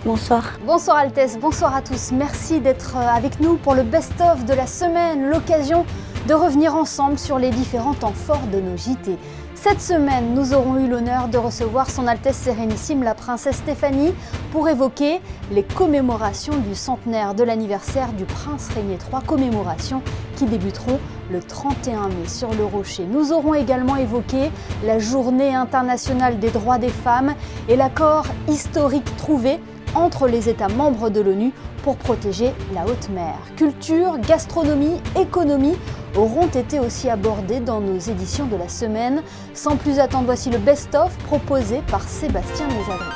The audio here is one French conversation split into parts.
Bonsoir. Bonsoir Altesse, bonsoir à tous. Merci d'être avec nous pour le best-of de la semaine, l'occasion de revenir ensemble sur les différents temps forts de nos JT. Cette semaine, nous aurons eu l'honneur de recevoir Son Altesse Sérénissime la Princesse Stéphanie pour évoquer les commémorations du centenaire de l'anniversaire du Prince Régnier III, commémorations qui débuteront le 31 mai sur le Rocher. Nous aurons également évoqué la Journée internationale des droits des femmes et l'accord historique trouvé entre les États membres de l'ONU pour protéger la haute mer. Culture, gastronomie, économie auront été aussi abordés dans nos éditions de la semaine. Sans plus attendre, voici le best-of proposé par Sébastien Mésadry.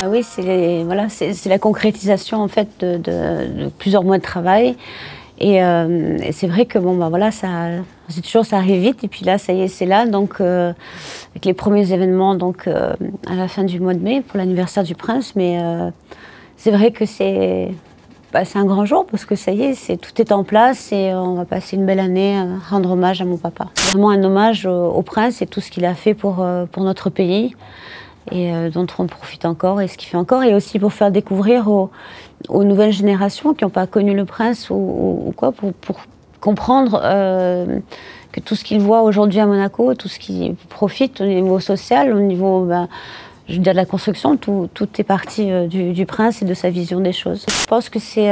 Ah oui, c'est la concrétisation en fait de plusieurs mois de travail. Et c'est vrai que c'est toujours ça arrive vite. Et puis là, ça y est, c'est là. Donc avec les premiers événements à la fin du mois de mai pour l'anniversaire du prince. Mais c'est vrai que c'est un grand jour parce que ça y est, tout est en place et on va passer une belle année à rendre hommage à mon papa. Vraiment un hommage au prince et tout ce qu'il a fait pour notre pays et dont on profite encore et ce qu'il fait encore, et aussi pour faire découvrir aux nouvelles générations qui n'ont pas connu le prince ou quoi, pour comprendre que tout ce qu'ils voient aujourd'hui à Monaco, tout ce qui profite au niveau social, au niveau je veux dire de la construction, tout est parti du prince et de sa vision des choses. Je pense que c'est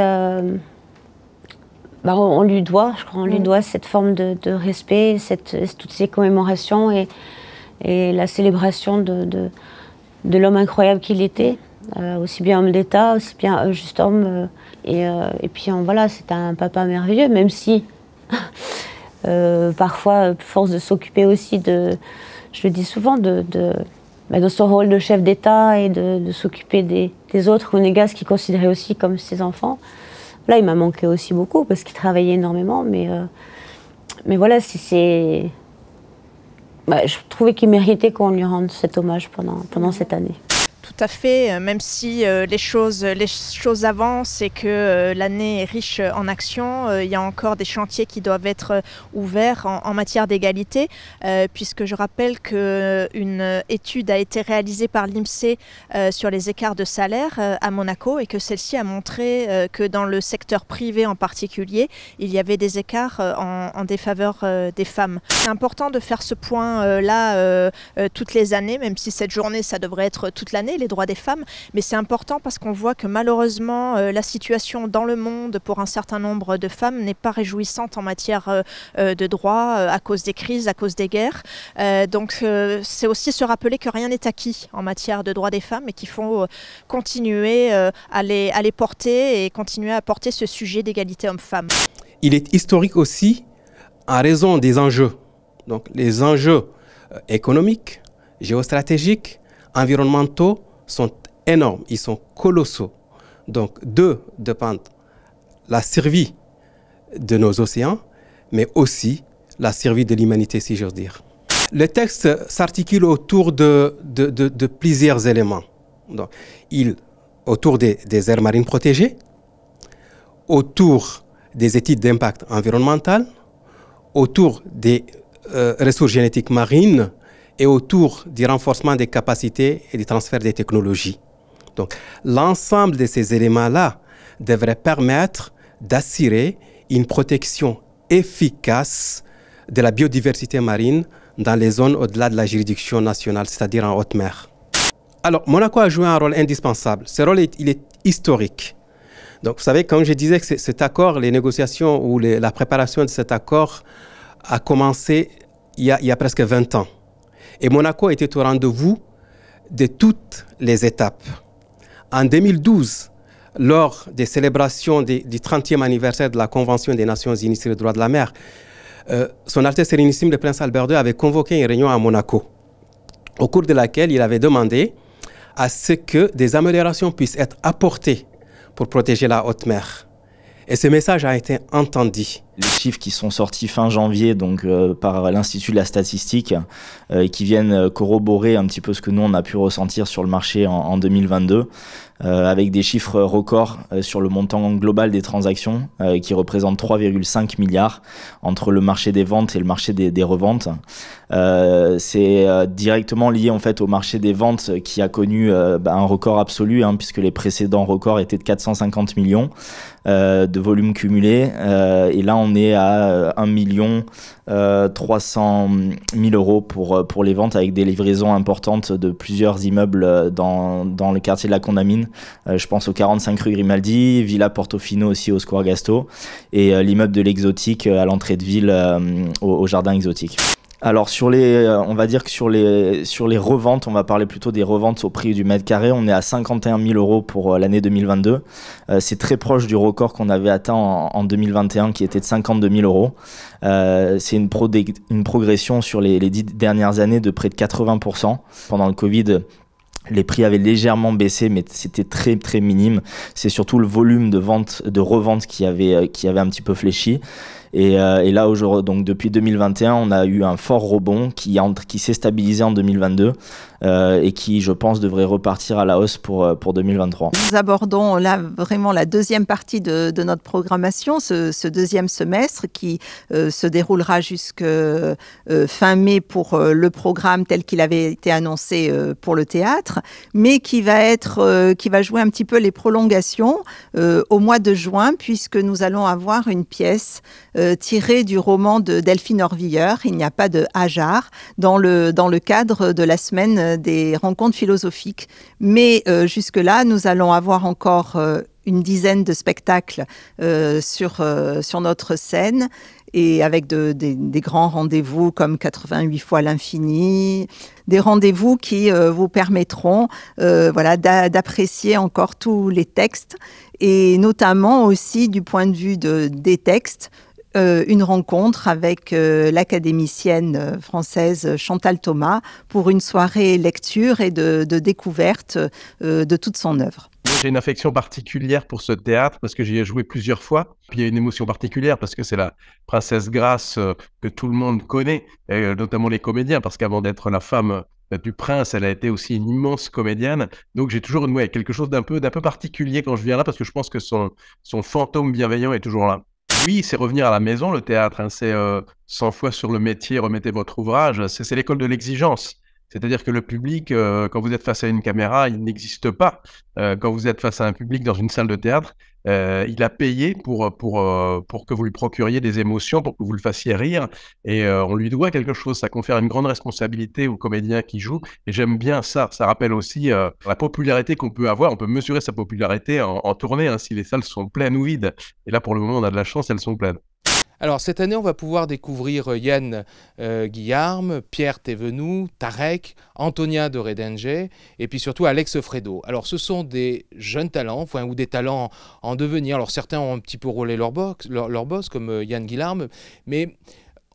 on lui doit, je crois, on lui doit cette forme de respect, toutes ces commémorations et la célébration de l'homme incroyable qu'il était, aussi bien homme d'État, aussi bien juste homme. Et puis voilà, c'est un papa merveilleux, même si parfois, force de s'occuper aussi je le dis souvent, dans son rôle de chef d'État et de s'occuper des autres monégasques qu'il considérait aussi comme ses enfants. Là, il m'a manqué aussi beaucoup parce qu'il travaillait énormément, mais voilà, je trouvais qu'il méritait qu'on lui rende cet hommage pendant cette année. Tout à fait, même si les choses avancent et que l'année est riche en actions, il y a encore des chantiers qui doivent être ouverts en matière d'égalité, puisque je rappelle qu'une étude a été réalisée par l'INSEE sur les écarts de salaire à Monaco et que celle-ci a montré que dans le secteur privé en particulier, il y avait des écarts en défaveur des femmes. C'est important de faire ce point-là toutes les années, même si cette journée, ça devrait être toute l'année, les droits des femmes, mais c'est important parce qu'on voit que malheureusement la situation dans le monde pour un certain nombre de femmes n'est pas réjouissante en matière de droits à cause des crises, à cause des guerres. Donc c'est aussi se rappeler que rien n'est acquis en matière de droits des femmes et qu'il faut continuer à les porter et continuer à porter ce sujet d'égalité homme-femme. Il est historique aussi en raison des enjeux. Donc les enjeux économiques, géostratégiques, environnementaux sont énormes, ils sont colossaux. Donc d'eux dépendent la survie de nos océans, mais aussi la survie de l'humanité, si j'ose dire. Le texte s'articule autour de plusieurs éléments. Donc, autour des aires marines protégées, autour des études d'impact environnemental, autour des ressources génétiques marines, et autour du renforcement des capacités et du transfert des technologies. Donc, l'ensemble de ces éléments-là devrait permettre d'assurer une protection efficace de la biodiversité marine dans les zones au-delà de la juridiction nationale, c'est-à-dire en haute mer. Alors, Monaco a joué un rôle indispensable. Ce rôle, il est historique. Donc, vous savez, comme je disais, que cet accord, les négociations ou la préparation de cet accord a commencé il y a presque 20 ans. Et Monaco était au rendez-vous de toutes les étapes. En 2012, lors des célébrations du 30e anniversaire de la Convention des Nations Unies sur les droits de la mer, Son Altesse Sérénissime le Prince Albert II avait convoqué une réunion à Monaco, au cours de laquelle il avait demandé à ce que des améliorations puissent être apportées pour protéger la haute mer. Et ce message a été entendu. Les chiffres qui sont sortis fin janvier par l'Institut de la statistique qui viennent corroborer un petit peu ce que nous on a pu ressentir sur le marché en 2022 avec des chiffres records sur le montant global des transactions qui représente 3,5 milliards entre le marché des ventes et le marché des reventes. C'est directement lié en fait au marché des ventes qui a connu un record absolu, puisque les précédents records étaient de 450 millions de volume cumulé, et là on est à 1 300 000 euros pour les ventes, avec des livraisons importantes de plusieurs immeubles dans le quartier de la Condamine. Je pense au 45 rue Grimaldi, Villa Portofino aussi au Square Gasto, et l'immeuble de l'Exotique à l'entrée de ville au Jardin Exotique. Alors on va dire que sur les reventes, on va parler plutôt des reventes au prix du mètre carré. On est à 51 000 euros pour l'année 2022. C'est très proche du record qu'on avait atteint en 2021 qui était de 52 000 euros. C'est une progression sur les 10 dernières années de près de 80%. Pendant le Covid, les prix avaient légèrement baissé, mais c'était très très minime. C'est surtout le volume de revente qui avait un petit peu fléchi. Et là, aujourd'hui, donc depuis 2021, on a eu un fort rebond qui s'est stabilisé en 2022 et qui, je pense, devrait repartir à la hausse pour 2023. Nous abordons là vraiment la deuxième partie de notre programmation, ce deuxième semestre qui se déroulera jusque fin mai pour le programme tel qu'il avait été annoncé pour le théâtre, mais qui va jouer un petit peu les prolongations au mois de juin, puisque nous allons avoir une pièce tirée du roman de Delphine Orvilleur, Il n'y a pas de hasard, dans le cadre de la semaine des rencontres philosophiques. Mais jusque-là, nous allons avoir encore une dizaine de spectacles sur notre scène, et avec des grands rendez-vous comme 88 fois l'infini, des rendez-vous qui vous permettront d'apprécier encore tous les textes, et notamment aussi du point de vue des textes, une rencontre avec l'académicienne française Chantal Thomas pour une soirée lecture et de découverte de toute son œuvre. J'ai une affection particulière pour ce théâtre parce que j'y ai joué plusieurs fois. Puis il y a une émotion particulière parce que c'est la princesse Grace que tout le monde connaît, et notamment les comédiens, parce qu'avant d'être la femme du prince, elle a été aussi une immense comédienne. Donc j'ai toujours quelque chose d'un peu particulier quand je viens là, parce que je pense que son fantôme bienveillant est toujours là. Oui, c'est revenir à la maison, le théâtre. C'est 100 fois sur le métier, remettez votre ouvrage. C'est l'école de l'exigence. C'est-à-dire que le public, quand vous êtes face à une caméra, il n'existe pas. Quand vous êtes face à un public dans une salle de théâtre, il a payé pour que vous lui procuriez des émotions, pour que vous le fassiez rire. Et on lui doit quelque chose. Ça confère une grande responsabilité aux comédiens qui jouent. Et j'aime bien ça. Ça rappelle aussi la popularité qu'on peut avoir. On peut mesurer sa popularité en tournée, si les salles sont pleines ou vides. Et là, pour le moment, on a de la chance, elles sont pleines. Alors cette année, on va pouvoir découvrir Yann Guillarme, Pierre Thévenoud, Tarek, Antonia de Redenger et puis surtout Alex Fredo. Alors ce sont des jeunes talents, ou des talents en devenir. Alors certains ont un petit peu roulé leur boss comme Yann Guillarme, mais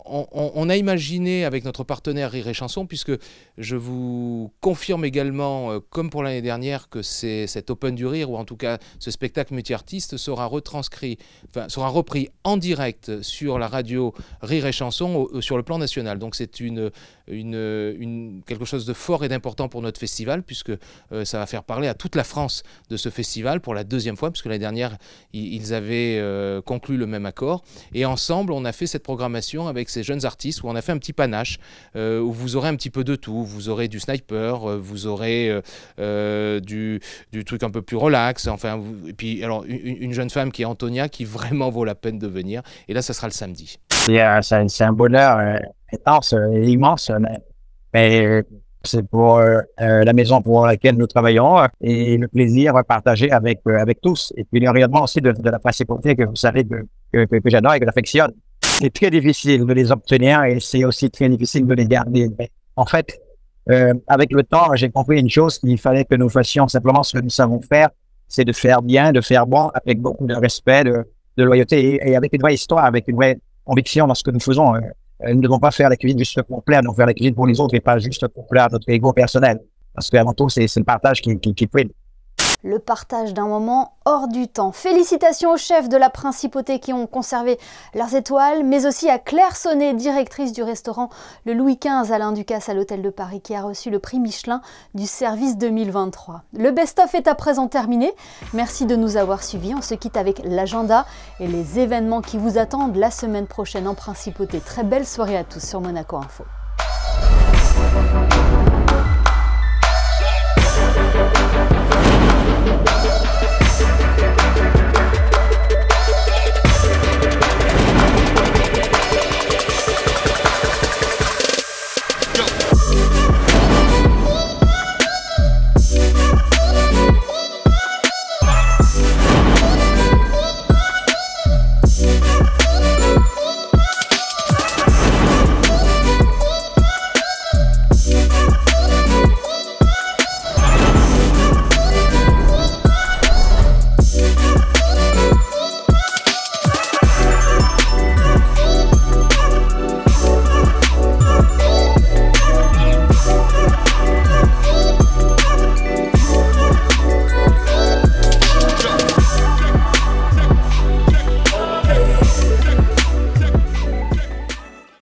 on a imaginé avec notre partenaire Rire et Chanson, puisque je vous confirme également, comme pour l'année dernière, que cet Open du Rire, ou en tout cas ce spectacle multi-artiste, sera repris en direct sur la radio Rire et Chanson sur le plan national. Donc c'est quelque chose de fort et d'important pour notre festival, puisque ça va faire parler à toute la France de ce festival pour la deuxième fois, puisque l'année dernière ils avaient conclu le même accord. Et ensemble, on a fait cette programmation avec ces jeunes artistes, où on a fait un petit panache, où vous aurez un petit peu de tout. Vous aurez du sniper, vous aurez du truc un peu plus relax, et puis alors une jeune femme qui est Antonia, qui vraiment vaut la peine de venir. Et là, ça sera le samedi. C'est un bonheur intense et immense, mais c'est pour la maison pour laquelle nous travaillons et le plaisir partagé avec tous. Et puis le rayonnement aussi de la principauté que vous savez que j'adore et que j'affectionne. C'est très difficile de les obtenir et c'est aussi très difficile de les garder. Mais en fait, avec le temps, j'ai compris une chose, qu'il fallait que nous fassions simplement ce que nous savons faire, c'est de faire bien, de faire bon, avec beaucoup de respect, de loyauté et avec une vraie histoire, avec une vraie conviction dans ce que nous faisons. Nous ne devons pas faire la cuisine juste pour plaire, nous faire la cuisine pour les autres et pas juste pour plaire à notre ego personnel. Parce qu'avant tout, c'est le partage qui prime. Le partage d'un moment hors du temps. Félicitations aux chefs de la Principauté qui ont conservé leurs étoiles, mais aussi à Claire Sonnet, directrice du restaurant Le Louis XV Alain Ducasse à l'Hôtel de Paris, qui a reçu le prix Michelin du service 2023. Le best-of est à présent terminé. Merci de nous avoir suivis. On se quitte avec l'agenda et les événements qui vous attendent la semaine prochaine en Principauté. Très belle soirée à tous sur Monaco Info.